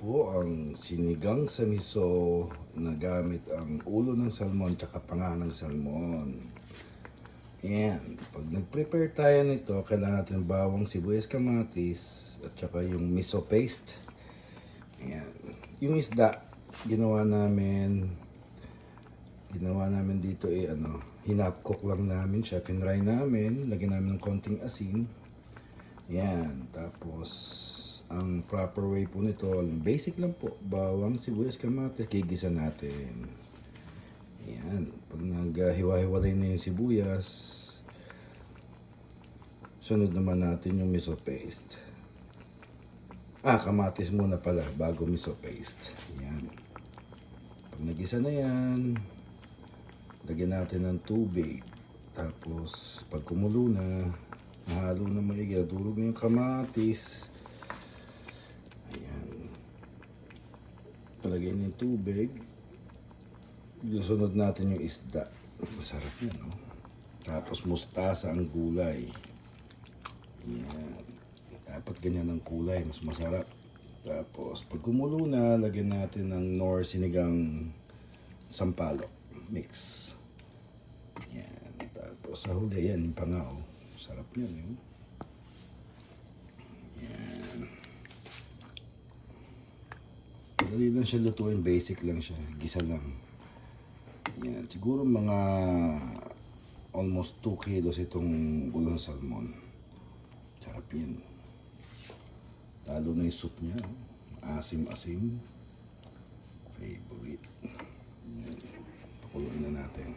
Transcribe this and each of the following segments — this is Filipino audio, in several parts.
po ang sinigang sa miso na gamit ang ulo ng salmon tsaka panga ng salmon. Ayan, pag nag-prepare tayo nito, kailangan natin bawang, sibuyas, kamatis at tsaka yung miso paste. Ayan, yung isda, ginawa namin dito hinap-cook lang namin siya, pinry namin, lagyan namin ng konting asin. Ayan, tapos ang proper way po nito, basic lang po, bawang, sibuyas, kamatis, gigisa natin. Ayan, pag naghiwa-hiwalay na yung sibuyas, sunod naman natin yung miso paste. Kamatis muna pala bago miso paste. Ayan. Pag nagisa na yan, lagyan natin ng tubig. Tapos pag kumulo na, nahalo na maigi, durog na yung kamatis. Ayan. Palagay na yung tubig. Sunod natin yung isda. Masarap yan, no? Tapos mustasa ang gulay. Ayan. Dapat ganyan ang kulay, mas masarap. Tapos pag kumulo na, lagyan natin ng Knorr sinigang sampalok mix. Ayan. Tapos sa huli, yan yung panga, oh. Sarap yan, eh. Ayan. Dali lang siya lutuin, basic lang siya, gisa lang. Yan, siguro mga almost 2 kilos itong ulo ng salmon. Sarap yan. Lalo na yung soup niya. Asim-asim. Favorite. Yan. Pakuluin na natin.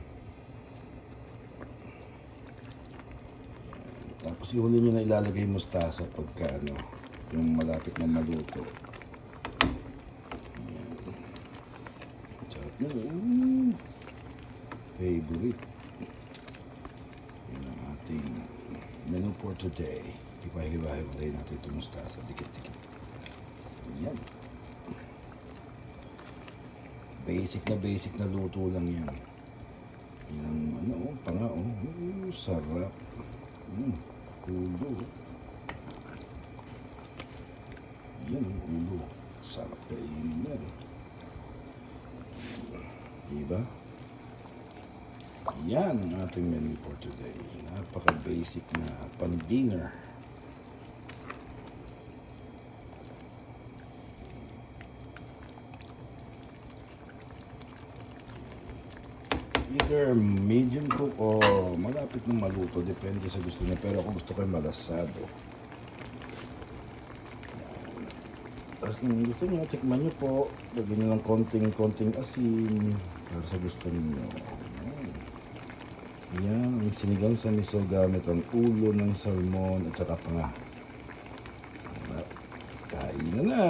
Yan. Tapos ihuli nyo na ilalagay mustasa pagka yung malapit na maluto. Yan. Sarap yan. Favorite. Yan ang ating menu for today. Ipahiwa-hiwalay natin itong mustasa. Dikit-dikit. Yan. Basic na luto lang yan. Yan, panga, sarap. Ulo. Yan, ulo. Sarap kainin yan. Diba? Yan ang ating menu for today. Napaka-basic na pan-dinner. Either medium cook o malapit na maluto. Depende sa gusto niya. Pero ako gusto ko yung malasado. Tapos kung gusto niyo, tikman niyo po. Lagyan niyo lang konting asin. Para sa gusto niyo. Yan, ang sinigang sa miso gamit ang ulo ng salmon at saka panga. Kain na!